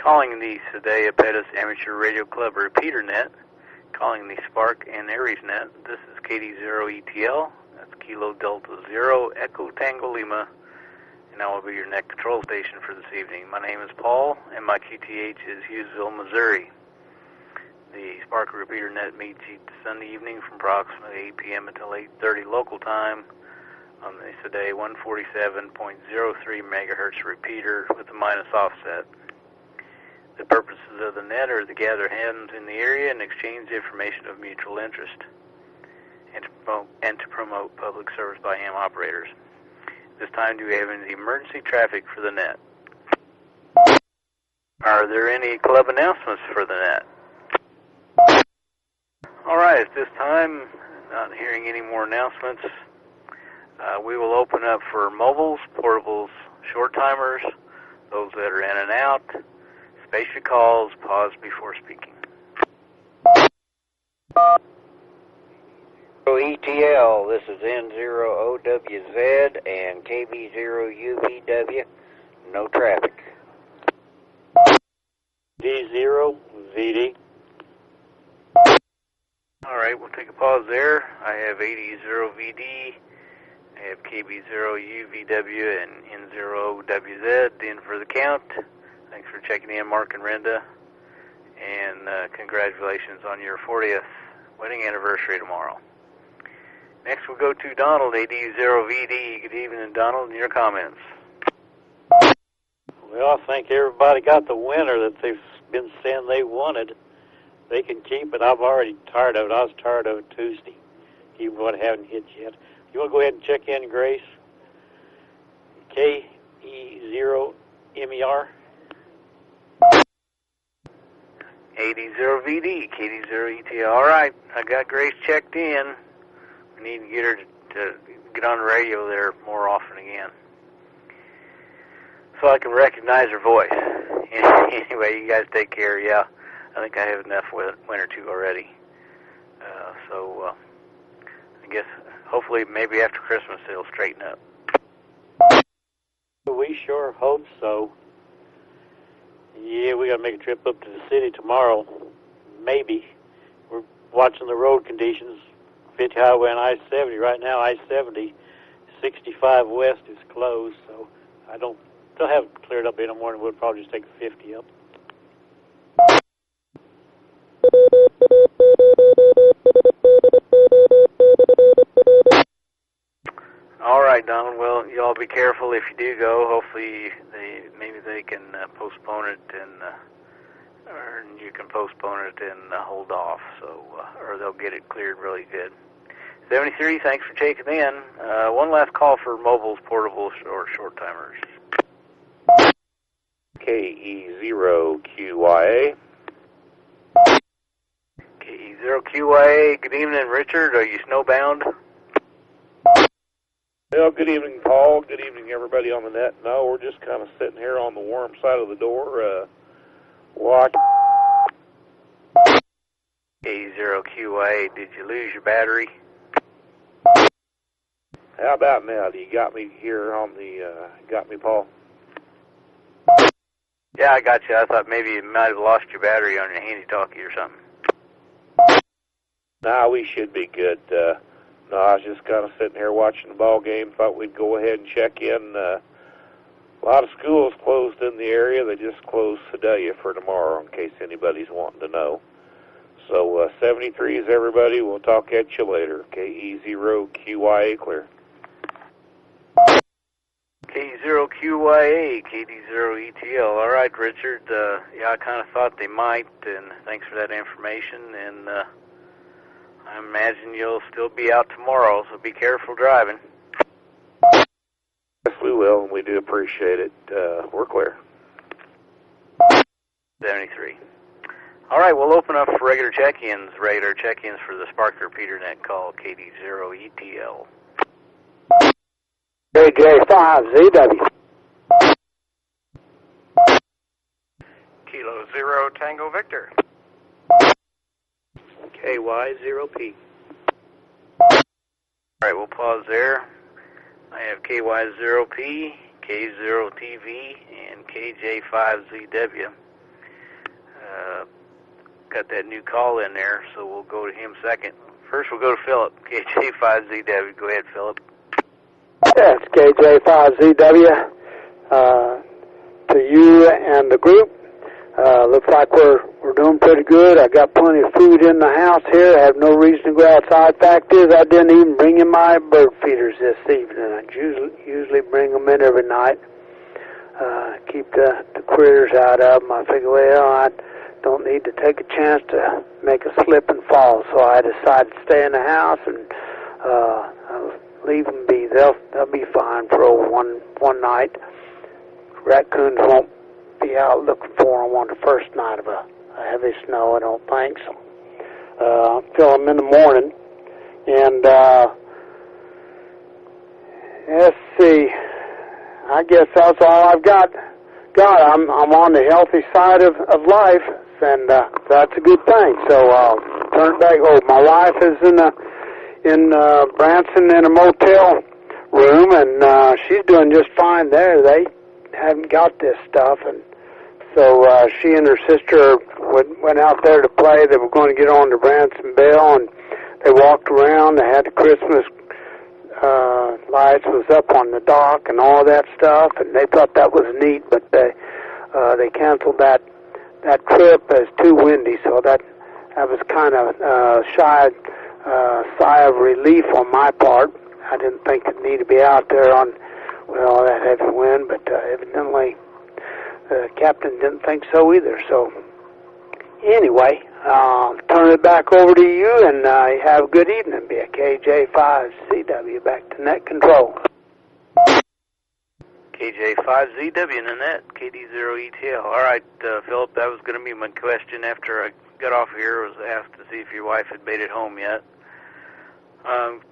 Calling the Sadea Pettis Amateur Radio Club repeater net. Calling the Spark and Aries net. This is KD0ETL. That's Kilo Delta Zero Echo Tango Lima. And I will be your net control station for this evening. My name is Paul, and my QTH is Hughesville, Missouri. The Spark repeater net meets each Sunday evening from approximately 8 p.m. until 8:30 local time on the Sadea 147.03 megahertz repeater with a minus offset. The purposes of the net are to gather hands in the area and exchange information of mutual interest, and to promote public service by ham operators. This time, do we have any emergency traffic for the net? Are there any club announcements for the net? All right, at this time, not hearing any more announcements, we will open up for mobiles, portables, short timers, those that are in and out. Space your calls, pause before speaking. ETL, this is N0OWZ and KB0UVW, no traffic. D0VD. All right, we'll take a pause there. I have AD0VD, I have KB0UVW and N0OWZ in for the count. Thanks for checking in, Mark and Renda, and congratulations on your 40th wedding anniversary tomorrow. Next we'll go to Donald, AD0VD. Good evening, Donald, and your comments. Well, I think everybody got the winner that they've been saying they wanted. They can keep it. I'm already tired of it. I was tired of it Tuesday, even though I haven't hit yet. You want to go ahead and check in, Grace? KE0MER. AD0VD, KD0ETL. All right, I got Grace checked in. We need to get her to get on the radio there more often again, so I can recognize her voice. Anyway, you guys take care. Yeah, I think I have enough winter two already. So I guess hopefully maybe after Christmas it'll straighten up. We sure hope so. Yeah, we got to make a trip up to the city tomorrow. Maybe. We're watching the road conditions. 50 highway and I-70. Right now, I-70, 65 west is closed, so I don't have it cleared up in the morning. We'll probably just take 50 up. All right, Donald. Well, you all be careful if you do go. Hopefully, maybe they can postpone it or you can postpone it and hold off. So, or they'll get it cleared really good. 73. Thanks for checking in. One last call for mobiles, portables, or short timers. KE0QYA. KE0QYA. Good evening, Richard. Are you snowbound? Well, good evening, Paul. Good evening, everybody on the net. No, we're just kind of sitting here on the warm side of the door, watching. KE0QYA, did you lose your battery? How about now? Do you got me here on the, got me, Paul? Yeah, I got you. I thought maybe you might have lost your battery on your handy-talkie or something. Nah, we should be good. No, I was just kind of sitting here watching the ball game. Thought we'd go ahead and check in. A lot of schools closed in the area. They just closed Sedalia for tomorrow, in case anybody's wanting to know. So 73 is everybody. We'll talk at you later. KE0QYA clear. KE0QYA, KD0ETL. All right, Richard. Yeah, I kind of thought they might, and thanks for that information. And I imagine you'll still be out tomorrow, so be careful driving. Yes, we will, and we do appreciate it. We're clear. 73. All right, we'll open up for regular check-ins for the Spark repeater net call, KD0ETL. KJ5ZW. Kilo Zero Tango Victor. KY0P. All right, we'll pause there. I have KY0P, K0TV, and KJ5ZW. got that new call in there, so we'll go to him second. First, we'll go to Philip, KJ5ZW. Go ahead, Philip. Yeah, it's KJ5ZW. To you and the group. Looks like we're doing pretty good. I got plenty of food in the house here. I have no reason to go outside. Fact is, I didn't even bring in my bird feeders this evening. I usually bring them in every night. Keep the critters out of them. I figure, well, I don't need to take a chance to make a slip and fall, so I decided to stay in the house and I'll leave them be. They'll be fine for one night. Raccoons won't be out looking for them on the first night of a heavy snow, I don't think. So I'll fill them in the morning. And let's see. I guess that's all I've got. I'm on the healthy side of life, and that's a good thing. So I'll turn it back. Oh, my wife is in Branson in a motel room, and she's doing just fine there. They haven't got this stuff, and so she and her sister went out there to play. They were going to get on to Branson Bell, and they walked around. They had the Christmas lights was up on the dock and all that stuff, and they thought that was neat, but they canceled that trip as too windy, so that was kind of sigh of relief on my part. I didn't think it'd need to be out there on all that heavy wind, but evidently the captain didn't think so either. So anyway, I'll turn it back over to you, and have a good evening. Be a KJ5ZW back to net control. KJ5ZW in the net, KD0ETL. All right, Philip, that was going to be my question after I got off here. I was asked to see if your wife had made it home yet.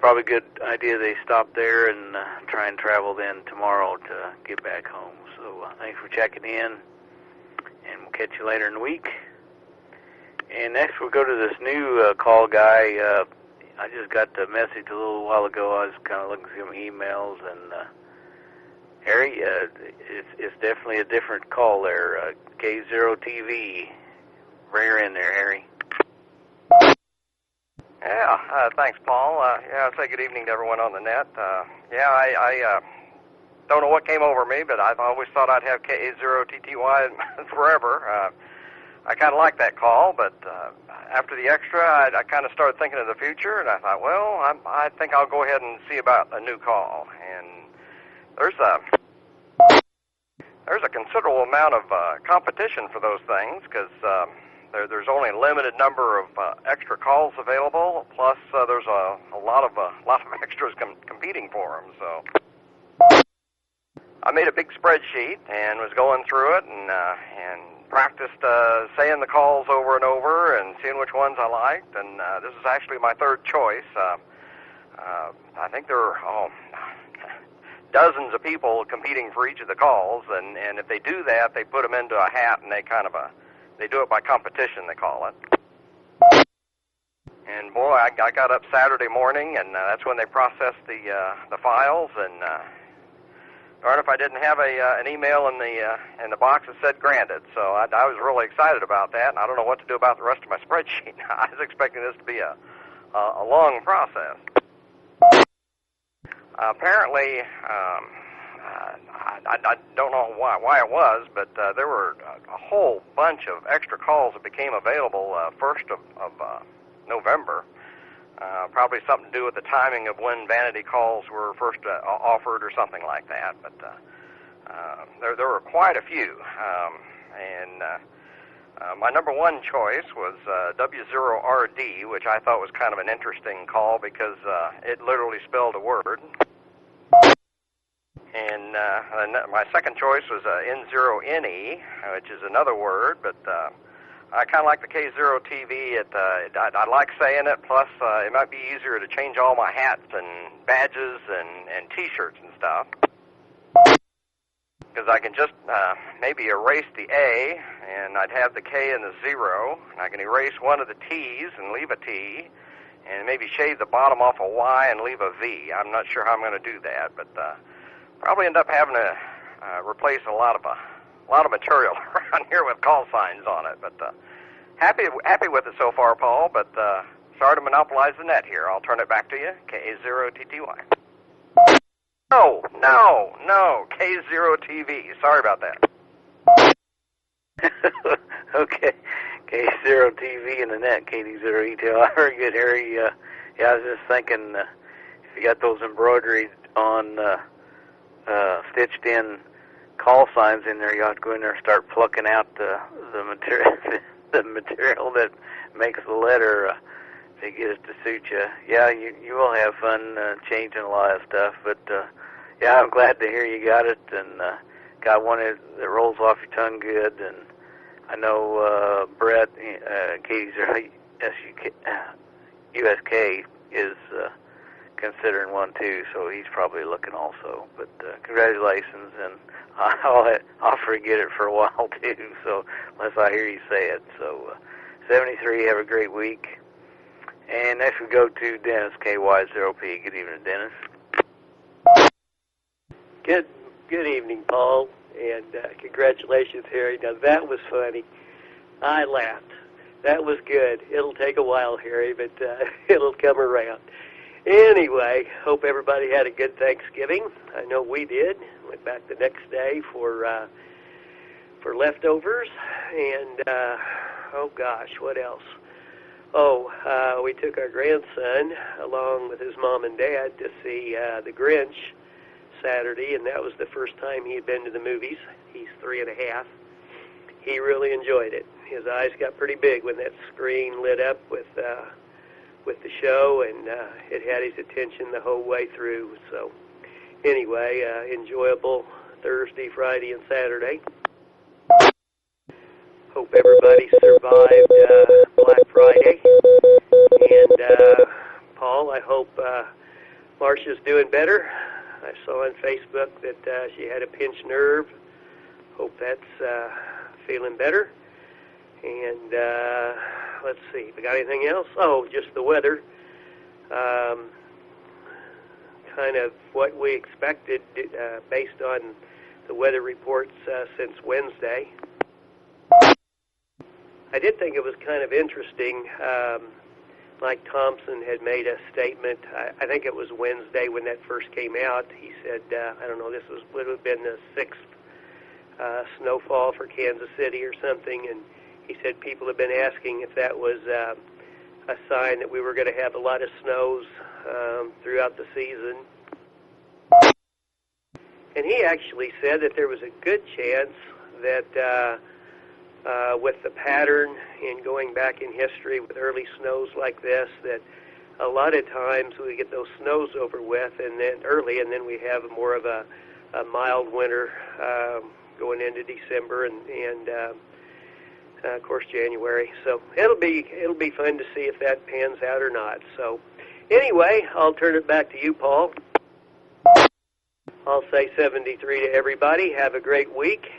Probably a good idea they stop there and try and travel then tomorrow to get back home. So thanks for checking in, and we'll catch you later in the week. And next we'll go to this new call guy. I just got the message a little while ago. I was kind of looking through some emails, and Harry, it's definitely a different call there. K0TV. Bring her in there, Harry. Yeah, thanks, Paul. I'll say good evening to everyone on the net. I don't know what came over me, but I've always thought I'd have K0TTY forever. I kind of like that call, but after the extra, I kind of started thinking of the future, and I thought, well, I think I'll go ahead and see about a new call. And there's a considerable amount of competition for those things, because there's only a limited number of extra calls available. Plus, there's a lot of extras competing for them. So I made a big spreadsheet and was going through it and practiced saying the calls over and over and seeing which ones I liked. And this is actually my third choice. I think there are dozens of people competing for each of the calls, and if they do that, they put them into a hat, and they do it by competition, they call it. And boy, I got up Saturday morning, and that's when they processed the files, and darn if I didn't have an email in the box that said granted. So I was really excited about that, and I don't know what to do about the rest of my spreadsheet. I was expecting this to be a long process. Apparently, I don't know why it was, but there were a whole bunch of extra calls that became available 1st of November. Probably something to do with the timing of when vanity calls were first offered or something like that. But there were quite a few. My number one choice was W0RD, which I thought was kind of an interesting call because it literally spelled a word. And my second choice was N0NE, which is another word, but I kind of like the K0TV. I like saying it, plus it might be easier to change all my hats and badges and T-shirts and stuff. Because I can just maybe erase the A, and I'd have the K and the 0, and I can erase one of the T's and leave a T, and maybe shave the bottom off a Y and leave a V. I'm not sure how I'm going to do that, but probably end up having to replace a lot of lot of material around here with call signs on it. But happy with it so far, Paul. But sorry to monopolize the net here. I'll turn it back to you. K0TTY. No, K0TV. Sorry about that. Okay, K0TV in the net, KD0ETL. Very good, Harry. Yeah, I was just thinking, if you got those embroidered on, stitched in call signs in there, you ought to go in there and start plucking out the material, the material that makes the letter to get it to suit you. Yeah, you will have fun changing a lot of stuff, but yeah, I'm glad to hear you got it and got one that rolls off your tongue good. And I know Brett, Katie's USK is considering one too, so he's probably looking also. But congratulations, and I'll forget it for a while too. So unless I hear you say it. So 73, have a great week. And next we go to Dennis, KY0P. Good evening, Dennis. Good evening, Paul, and congratulations, Harry. Now, that was funny. I laughed. That was good. It'll take a while, Harry, but it'll come around. Anyway, hope everybody had a good Thanksgiving. I know we did. Went back the next day for leftovers, and oh gosh, what else? Oh, we took our grandson along with his mom and dad to see The Grinch Saturday, and that was the first time he had been to the movies. He's 3.5. He really enjoyed it. His eyes got pretty big when that screen lit up with the show, and it had his attention the whole way through. So anyway, enjoyable Thursday, Friday, and Saturday. Hope everybody survived Black Friday. And Paul, I hope Marcia's doing better. I saw on Facebook that she had a pinched nerve. Hope that's feeling better. And let's see, we got anything else? Oh, just the weather. Kind of what we expected based on the weather reports since Wednesday. I did think it was kind of interesting. Mike Thompson had made a statement, I think it was Wednesday when that first came out. He said, I don't know, this would have been the 6th snowfall for Kansas City or something, and he said people have been asking if that was a sign that we were going to have a lot of snows throughout the season. And he actually said that there was a good chance that with the pattern in going back in history with early snows like this, that a lot of times we get those snows over with and then we have more of a mild winter going into December and of course January. So it'll be fun to see if that pans out or not. So anyway, I'll turn it back to you, Paul. I'll say 73 to everybody. Have a great week.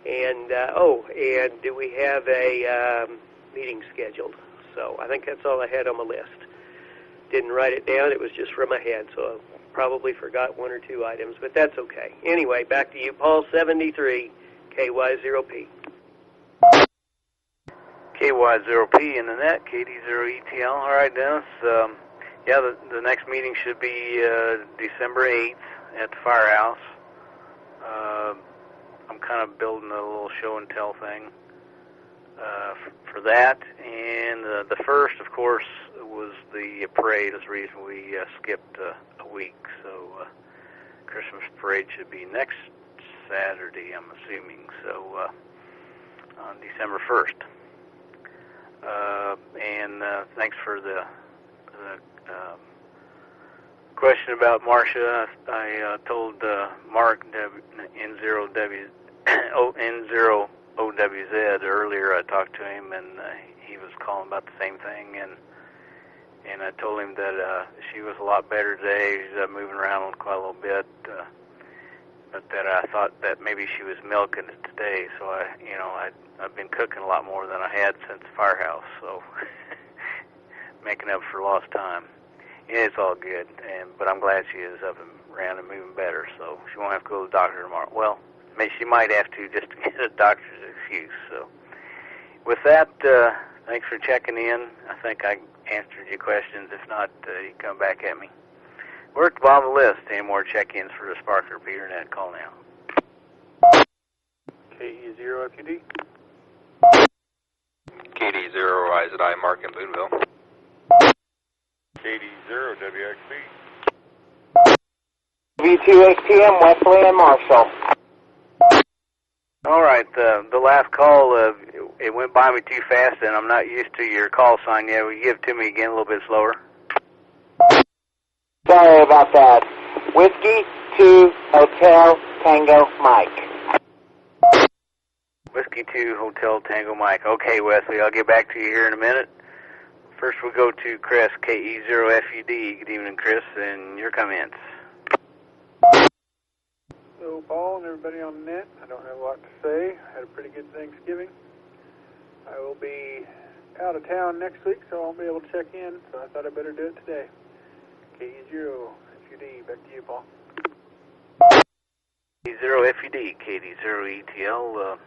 And and do we have a meeting scheduled? So I think that's all I had on my list. Didn't write it down. It was just from my head, so I probably forgot 1 or 2 items, but that's okay. Anyway, back to you, Paul. 73, KY0P. KY0P in the net, KD0ETL. All right, Dennis. Yeah, the next meeting should be December 8th at the Firehouse. I'm kind of building a little show and tell thing for that. And the first, of course, was the parade. Is the reason we skipped a week. So Christmas parade should be next Saturday, I'm assuming. So on December 1st. And thanks for the question about Marcia. I told Mark N0OWZ earlier. I talked to him, and he was calling about the same thing. And I told him that she was a lot better today. She's moving around quite a little bit, but that I thought that maybe she was milking it today. So I've been cooking a lot more than I had since the Firehouse. So making up for lost time. Yeah, it's all good, but I'm glad she is up and around and moving better, so she won't have to go to the doctor tomorrow. Well, she might have to just to get a doctor's excuse. So with that, thanks for checking in. I think I answered your questions. If not, you come back at me. We're at the bottom of the list. Any more check-ins for the Spark or PeterNet? Call now. KE0FUD. KD0IZI, Mark in Boonville. KD0WXB. V2HTM, Wesley and Marshall. All right, the last call, it went by me too fast, and I'm not used to your call sign yet. Will you give it to me again a little bit slower? Sorry about that. Whiskey 2 Hotel Tango Mike. Whiskey 2 Hotel Tango Mike. Okay, Wesley, I'll get back to you here in a minute. First we'll go to Chris, KE0FUD. Good evening, Chris, and your comments. Hello, Paul and everybody on the net. I don't have a lot to say. Had a pretty good Thanksgiving. I will be out of town next week, so I won't be able to check in, so I thought I'd better do it today. KE0FUD, back to you, Paul. KD0FUD, KD0ETL.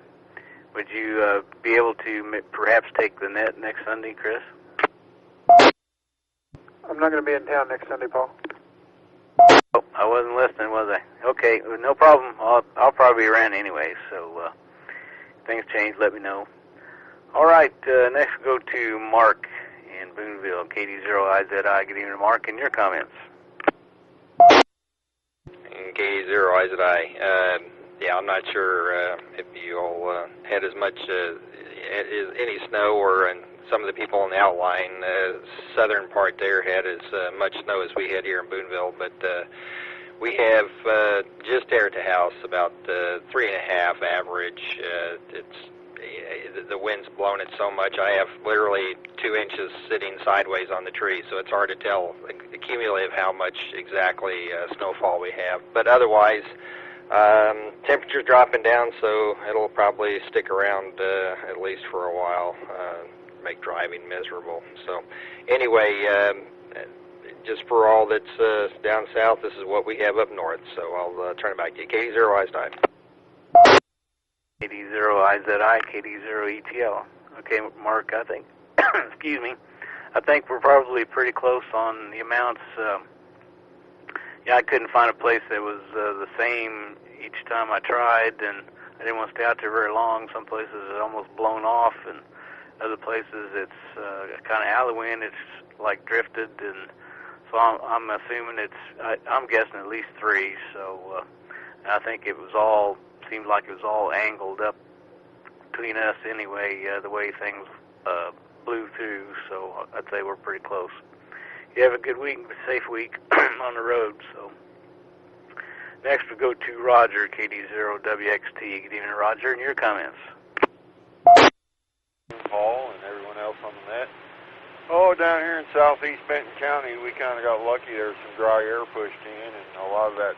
Would you be able to perhaps take the net next Sunday, Chris? I'm not going to be in town next Sunday, Paul. Oh, I wasn't listening, was I? Okay, no problem. I'll probably be around anyway, so if things change, let me know. All right, next we'll go to Mark in Boonville, KD0IZI. Good evening, Mark, and your comments. KD0IZI. Yeah, I'm not sure if you all had as much any snow, or some of the people in the outlying southern part there had as much snow as we had here in Boonville, but we have just air to house about 3.5 average. The wind's blown it so much. I have literally 2 inches sitting sideways on the tree, so it's hard to tell the cumulative how much exactly snowfall we have. But otherwise, temperature's dropping down, so it'll probably stick around at least for a while, make driving miserable. So anyway, just for all that's down south, this is what we have up north, so I'll turn it back to you. KD0IZI. KD0IZI, KD0ETL. Okay, Mark, I think, excuse me, I think we're probably pretty close on the amounts. Yeah, I couldn't find a place that was the same each time I tried, and I didn't want to stay out there very long. Some places it's almost blown off, and other places it's kind of out of the wind. It's like drifted, and so I'm assuming I'm guessing at least 3. So I think it was all seemed like it was all angled up between us anyway. The way things blew through, so I'd say we're pretty close. You have a good week, a safe week on the road. So next we go to Roger, KD0WXT. Good evening, Roger, and your comments. Paul and everyone else on the net. Oh, down here in southeast Benton County, we kind of got lucky. There was some dry air pushed in, and a lot of that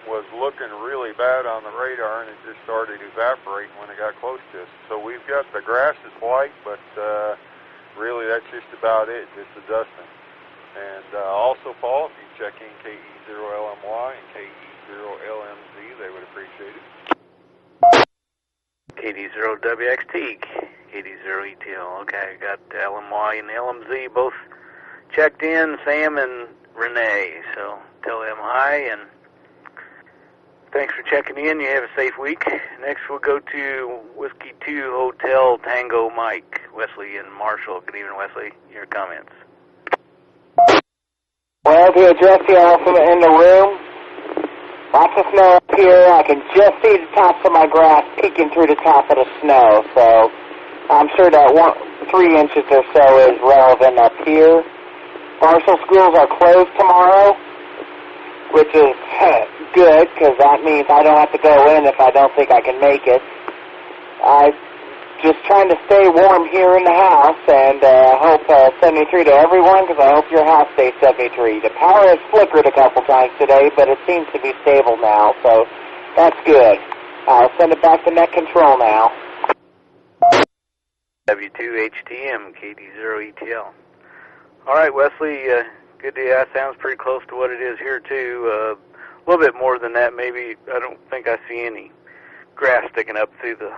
was looking really bad on the radar, and it just started evaporating when it got close to us. So we've got the grass is white, but really that's just about it, just the dusting. And also, Paul, if you check in KE0LMY and KE0LMZ, they would appreciate it. KD0WXT, KD0ETL. Okay, I got LMY and LMZ both checked in, Sam and Renee. So tell them hi, and thanks for checking in. You have a safe week. Next we'll go to Whiskey 2 Hotel Tango Mike, Wesley and Marshall. Good evening, Wesley. Your comments. Well, to address the elephant in the room, lots of snow up here. I can just see the tops of my grass peeking through the top of the snow, so I'm sure that 3 inches or so is relevant up here. Marshall schools are closed tomorrow, which is good, because that means I don't have to go in if I don't think I can make it. I'm just trying to stay warm here in the house, and hope 73 to everyone, because I hope your house stays 73. The power has flickered a couple times today, but it seems to be stable now, so that's good. I'll send it back to net control now. W2HTM, KD0ETL. All right, Wesley, good day. That sounds pretty close to what it is here, too. A little bit more than that, maybe. I don't think I see any grass sticking up through the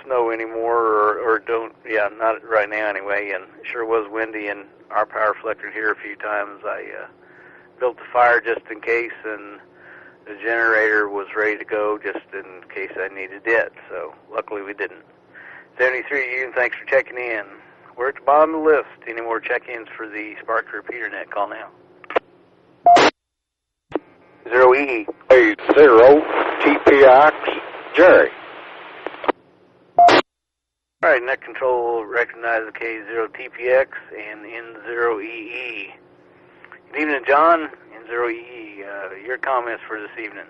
snow anymore, or don't. Yeah, not right now anyway. And it sure was windy, and our power flickered here a few times. I built the fire just in case, and the generator was ready to go just in case I needed it. So luckily we didn't. 73 Union, thanks for checking in. We're at the bottom of the list. Any more check-ins for the Spark Repeater Net? Call now. 0EE. 80 TPX, Jerry. All right, Net Control recognizes K0TPX and N0EE. Good evening, John. N0EE, your comments for this evening.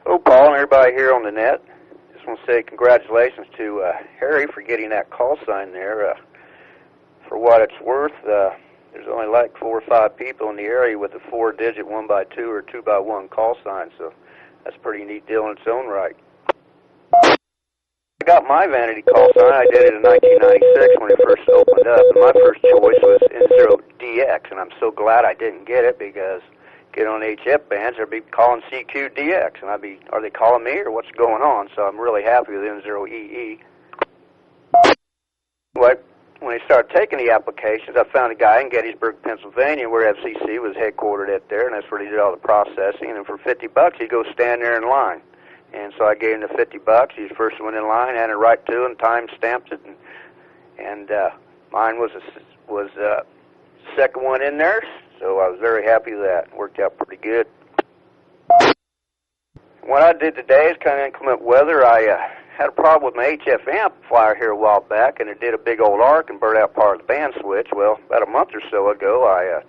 Oh, Paul and everybody here on the net. Just want to say congratulations to Harry for getting that call sign there. For what it's worth, there's only like 4 or 5 people in the area with a 4-digit 1x2 or 2x1 call sign, so that's a pretty neat deal in its own right. I got my vanity call sign. I did it in 1996 when it first opened up, and my first choice was N0DX, and I'm so glad I didn't get it because get on HF bands, they'd be calling CQDX, and I'd be, are they calling me or what's going on? So I'm really happy with N0EE. When I started taking the applications, I found a guy in Gettysburg, Pennsylvania, where FCC was headquartered at there, and that's where he did all the processing. And for $50, he'd go stand there in line. And so I gave him the $50. He was the first one in line, had it right to him, time stamped it, and mine was second one in there. So I was very happy with that. It worked out pretty good. What I did today is kind of inclement weather. I had a problem with my HF amplifier here a while back, and it did a big old arc and burned out part of the band switch. Well, about a month or so ago, I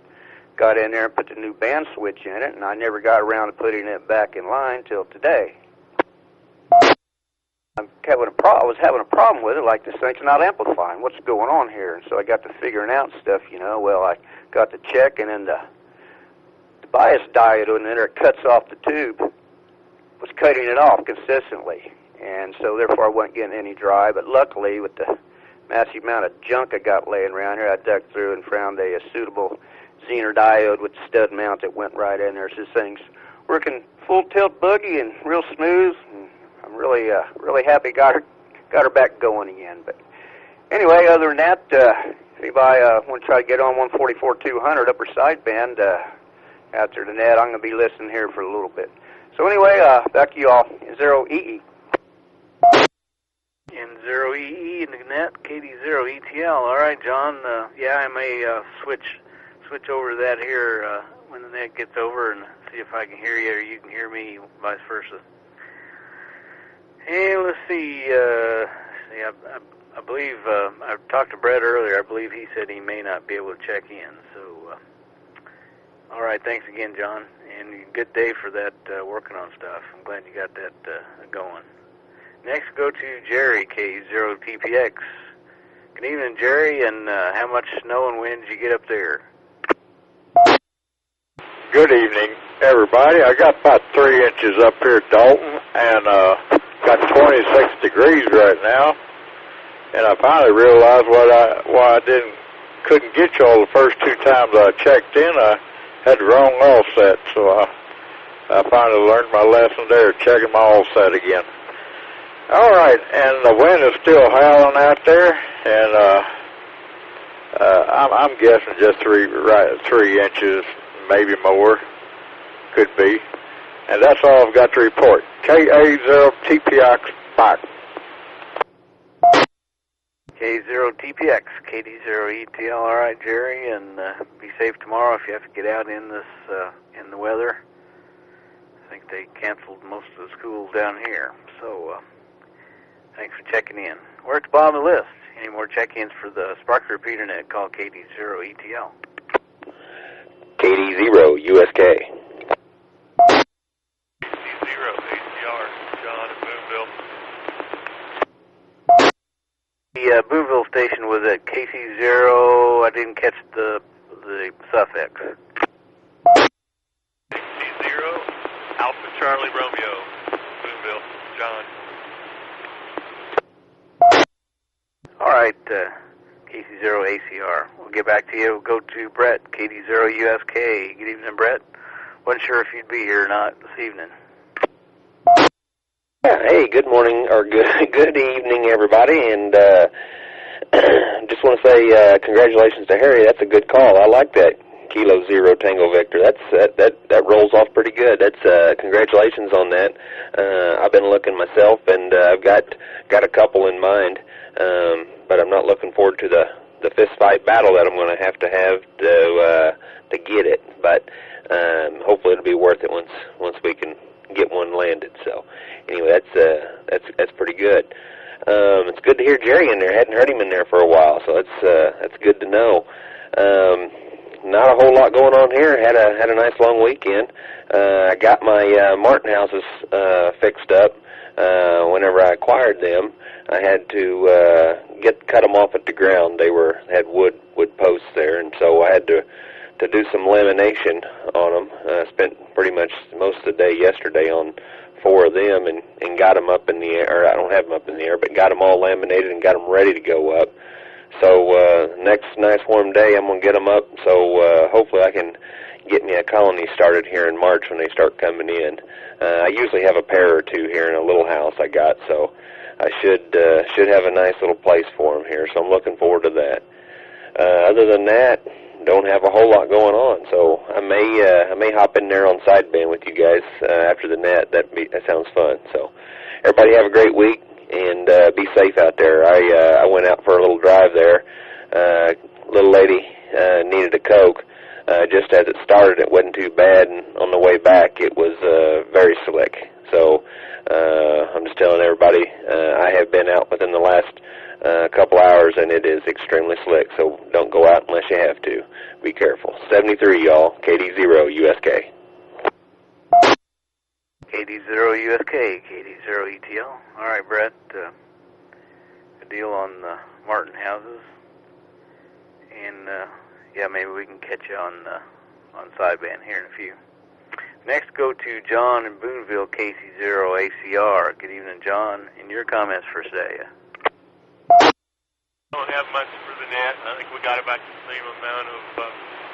got in there and put the new band switch in it, and I never got around to putting it back in line till today. I was having a problem with it, like this thing's not amplifying. What's going on here? And so I got to figuring out stuff, you know. Well, I got to checking, and the bias diode in there cuts off the tube, was cutting it off consistently. And so therefore I wasn't getting any drive. But luckily, with the massive amount of junk I got laying around here, I dug through and found a suitable Zener diode with the stud mount that went right in there. So this thing's working full tilt boogie and real smooth. And I'm really happy got her back going again. But anyway, other than that, if anybody want to try to get on 144-200 upper sideband out there to the net, I'm going to be listening here for a little bit. So anyway, back to you all. N0EE. N0EE in the net, KD0ETL. All right, John. Yeah, I may switch over to that here when the net gets over and see if I can hear you or you can hear me, vice versa. Hey, let's see. I believe I talked to Brett earlier. I believe he said he may not be able to check in. So, all right. Thanks again, John. And good day for that working on stuff. I'm glad you got that going. Next, go to Jerry, K0TPX. Good evening, Jerry, and how much snow and wind did you get up there? Good evening, everybody. I got about 3 inches up here at Dalton, and got 26 degrees right now. And I finally realized why I couldn't get you all the first 2 times I checked in. I had the wrong offset, so I finally learned my lesson there, checking my offset again. All right, and the wind is still howling out there, and I'm guessing just 3 inches, maybe more, could be. And that's all I've got to report. KA0TPX, back. K0TPX, KD0ETL. All right, Jerry, and be safe tomorrow if you have to get out in this in the weather. I think they canceled most of the schools down here, so thanks for checking in. We're at the bottom of the list. Any more check-ins for the Spark Repeater Net, call KD0ETL. KD0 USK. KD0 ACR, John in Boonville. The Boonville station was at KC0. I didn't catch the suffix. KC0 Alpha Charlie Romeo, Boonville, John. All right, KC0 ACR. We'll get back to you. We'll go to Brett, KD0 USK. Good evening, Brett. Wasn't sure if you'd be here or not this evening. Yeah, hey, good morning, or good evening, everybody, and just want to say congratulations to Harry. That's a good call. I like that. Kilo Zero Tango Victor. That rolls off pretty good. That's congratulations on that. I've been looking myself, and I've got a couple in mind, but I'm not looking forward to the fist fight battle that I'm going to have to get it. But hopefully it'll be worth it once we can get one landed. So anyway, that's pretty good. It's good to hear Jerry in there. Hadn't heard him in there for a while, so that's good to know. Not a whole lot going on here. Had a nice long weekend. I got my Martin houses fixed up. Whenever I acquired them, I had to cut them off at the ground. They had wood posts there, and so I had to do some lamination on them. I spent pretty much most of the day yesterday on 4 of them and got them up in the air. Or I don't have them up in the air, but got them all laminated and got them ready to go up. So next nice warm day, I'm going to get them up. So hopefully I can get me a colony started here in March when they start coming in. I usually have a pair or two here in a little house I got, so I should have a nice little place for them here. So I'm looking forward to that. Other than that, don't have a whole lot going on. So I may hop in there on sideband with you guys after the net. That sounds fun. So everybody have a great week. And be safe out there. I went out for a little drive there. Little lady needed a Coke. Just as it started, it wasn't too bad, and on the way back, it was very slick. So I'm just telling everybody, I have been out within the last couple hours, and it is extremely slick. So don't go out unless you have to. Be careful. 73, y'all. KD0 USK. KD0 USK, KD0 ETL. All right, Brett. A deal on the Martin houses, and yeah, maybe we can catch you on sideband here in a few. Next, go to John in Boonville, KC0 ACR. Good evening, John. And your comments for today? Don't have much for the net. I think we got about the same amount of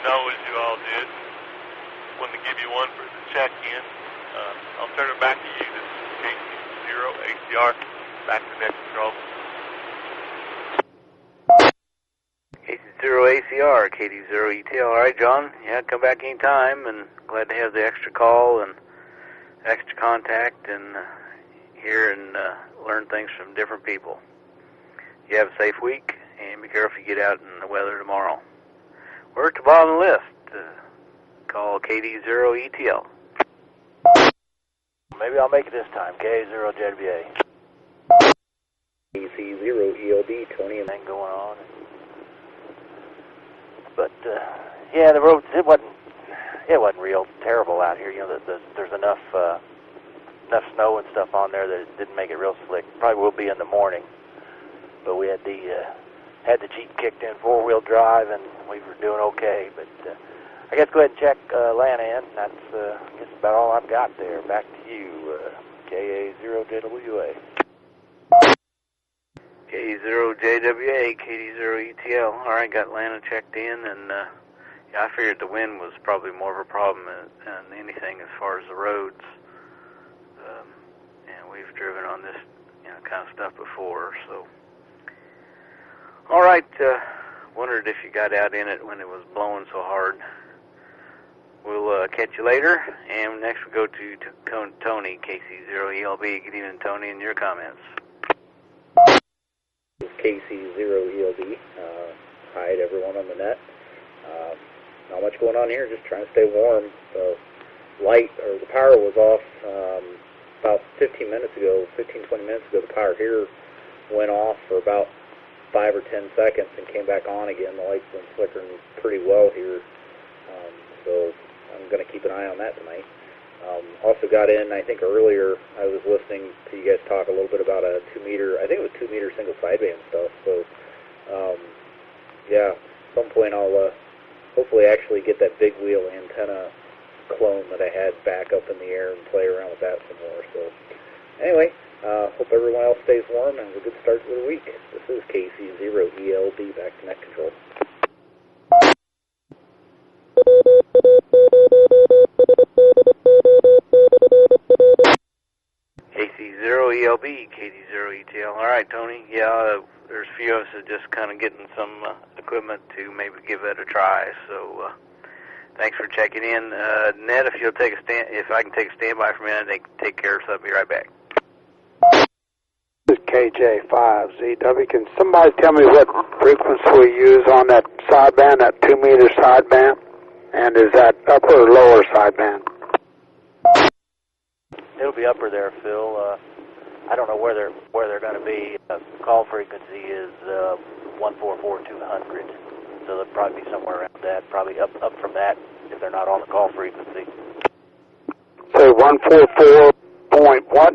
snow as you all did. Wanted to give you one for the check-in. I'll turn it back to you. This is KC0 ACR. Back to net control. KC0 ACR, KD0 ETL. All right, John. Yeah, come back anytime, and glad to have the extra call and extra contact and hear and learn things from different people. You have a safe week, and be careful you get out in the weather tomorrow. We're at the bottom of the list. Call KD0 ETL. Maybe I'll make it this time. K0JWA. KC0 ELB, Tony. Thing going on. But yeah, the roads it wasn't real terrible out here. You know, there's enough snow and stuff on there that it didn't make it real slick. Probably will be in the morning. But we had the Jeep kicked in 4-wheel drive, and we were doing okay. But I guess go ahead and check Lana in. That's I guess about all I've got there. Back to you, KA0JWA. KA0JWA, KD0 ETL. All right, got Lana checked in, and yeah, I figured the wind was probably more of a problem than anything as far as the roads. And we've driven on this kind of stuff before, so. All right, wondered if you got out in it when it was blowing so hard. We'll catch you later, and next we go to Tony, KC0ELB. Good evening, Tony, and your comments. KC0ELB. Hi to everyone on the net. Not much going on here, just trying to stay warm. The power was off about 15, 20 minutes ago. The power here went off for about 5 or 10 seconds and came back on again. The light's been flickering pretty well here, so I'm going to keep an eye on that tonight. Also got in, I think earlier I was listening to you guys talk a little bit about a 2-meter, I think it was 2-meter single sideband stuff, so yeah, at some point I'll hopefully actually get that big wheel antenna clone that I had back up in the air and play around with that some more. So anyway, hope everyone else stays warm and has a good start to the week. This is KC0ELB, back to net control. KC0 ELB, KD0ETL. All right, Tony. Yeah, there's a few of us that just kind of getting some equipment to maybe give that a try. So thanks for checking in. Ned, if you'll take a if I can take a standby for a minute, take care of something. Be right back. This is KJ5ZW. Can somebody tell me what frequency we use on that sideband, that 2-meter sideband? And is that upper or lower sideband? It'll be upper there, Phil. I don't know where they're going to be. Call frequency is 144-200, so they'll probably be somewhere around that. Probably up from that if they're not on the call frequency. So 144 point what?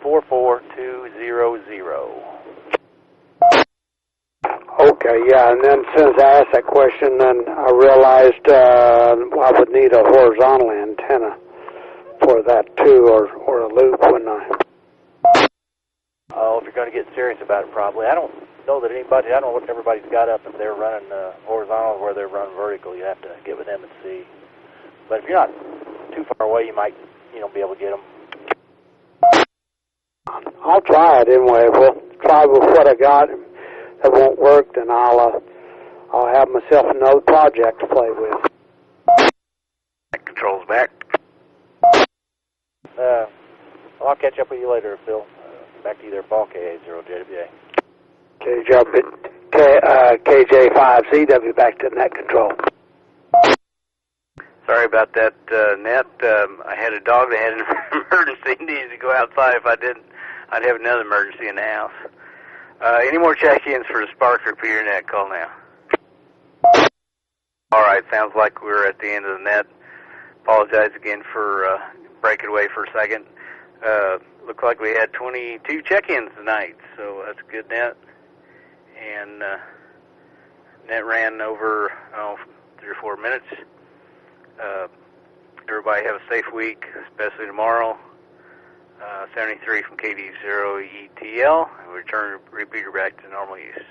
44200. Okay, yeah, and then as soon as I asked that question, then I realized I would need a horizontal antenna for that too, or a loop, wouldn't I? Oh, if you're going to get serious about it, probably. I don't know that anybody, I don't know what everybody's got up. If they're running horizontal or they're running vertical, you have to get with them and see. But if you're not too far away, you might, be able to get them. I'll try it anyway. We'll try with what I got. If that won't work, then I'll have myself another project to play with. Control's back. I'll catch up with you later, Phil. Back to you there, Paul, KA0JWA. KJ5ZW, back to net control. Sorry about that, Net. I had a dog that had an emergency, needed to go outside. If I didn't, I'd have another emergency in the house. Any more check-ins for the Spark or Peter Net? Call now. All right, sounds like we're at the end of the net. Apologize again for breaking away for a second. Looked like we had 22 check-ins tonight, so that's a good net. And net ran over 3 or 4 minutes. Everybody have a safe week, especially tomorrow. 73 from KD0ETL. Return repeater back to normal use.